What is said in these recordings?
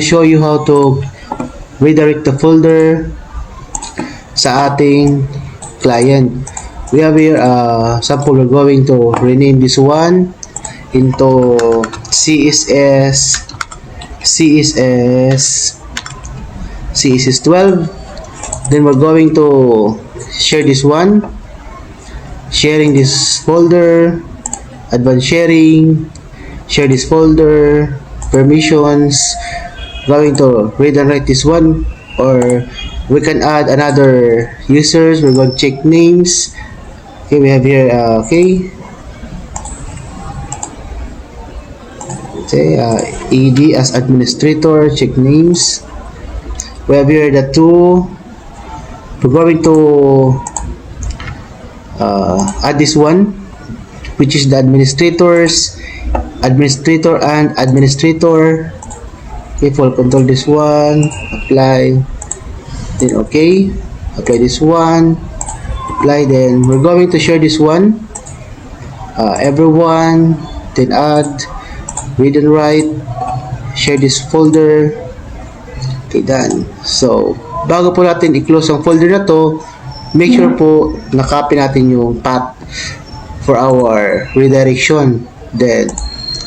show you how to redirect the folder sa ating client. We have here sample. We're going to rename this one into CSS12. Then we're going to share this one, sharing this folder, advanced sharing, share this folder, permissions. Going to read and write this one, or we can add another users. We're going to check names. Okay, we have here ED as administrator, check names. We have here the two. We're going to add this one, which is the administrator and administrator. Okay, full control this one, apply, then okay, apply this one, apply. Then we're going to share this one, everyone, then add, read and write, share this folder. Okay, done. So bago po natin i-close ang folder na to, make sure po na-copy natin yung path for our redirection. Then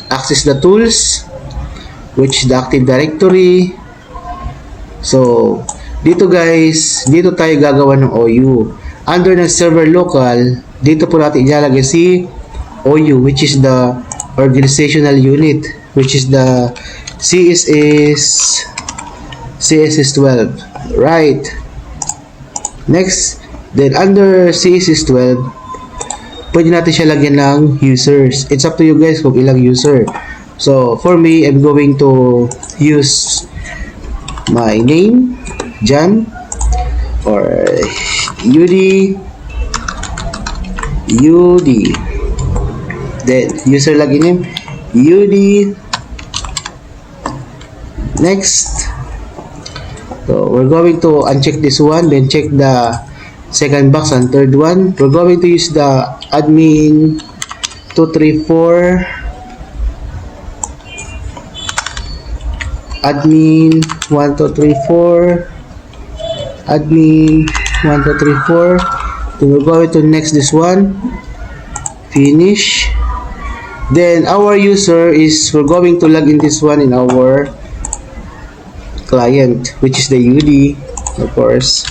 access the tools, which is the Active Directory. So dito guys, dito tayo gagawa ng OU. Under ng server local, dito po natin ilalagay si OU, which is the organizational unit, which is the CSS12. Right. Next, then under CSS12, pwede natin siya lagyan ng users. It's up to you guys kung ilang user. So for me, I'm going to use my name, John, or UD, then user login name, UD. Next, so we're going to uncheck this one, then check the second box and third one. We're going to use the admin 234, admin 1234, admin 1234. Then we're going to next this one, finish. Then our user is, we're going to log in this one in our client, which is the UD, of course,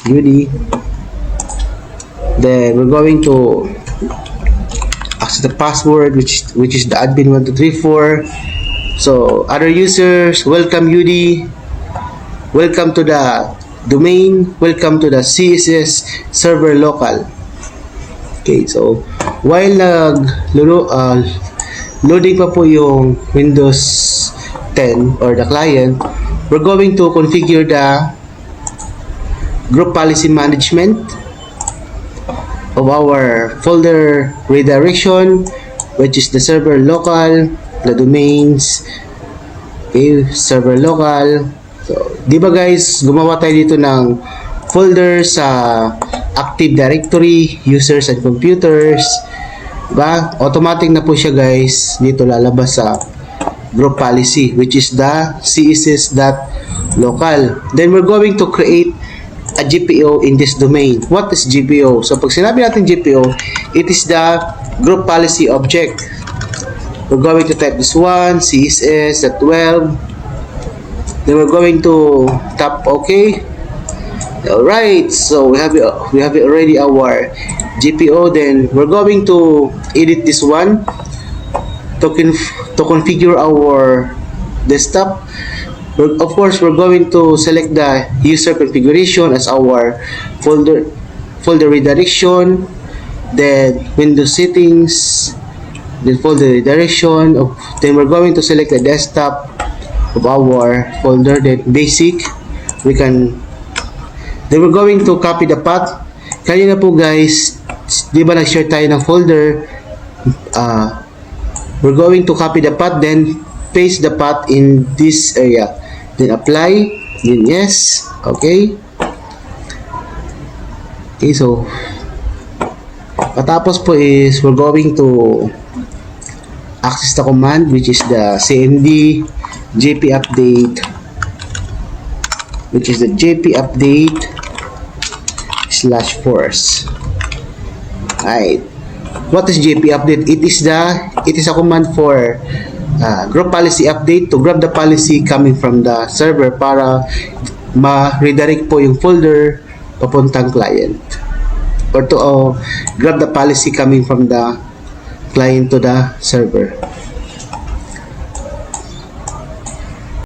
UD. Then we're going to access the password, which is the admin 1234. So other users, welcome UD, welcome to the domain, welcome to the CSS server local. Okay, so while loading pa po yung Windows 10 or the client, we're going to configure the group policy management of our folder redirection, which is the server local, the domains. Okay, server local. So, di ba guys, gumawa tayo dito ng folder sa Active Directory, users and computers. Diba? Automatic na po siya guys, dito lalabas sa group policy, which is the css.local. Then we're going to create a GPO in this domain. What is GPO? So pag sinabi natin GPO, it is the group policy object. We're going to type this one, CSS12. Then we're going to tap OK. Alright, so we have already our GPO. Then we're going to edit this one to configure our desktop. Of course, we're going to select the user configuration as our folder redirection, then Windows settings, then folder redirection. Then we're going to select the desktop of our folder, then basic. Then we're going to copy the path. Kanina po guys, di ba nag-share tayo ng folder? We're going to copy the path, then paste the path in this area, then apply, then yes. Okay, so patapos po is we're going to access the command, which is the cmd JP update, which is the JP update /force. Alright. What is JP update? It is a command for group policy update to grab the policy coming from the server para ma-redirect po yung folder papuntang client, or to grab the policy coming from the client to the server.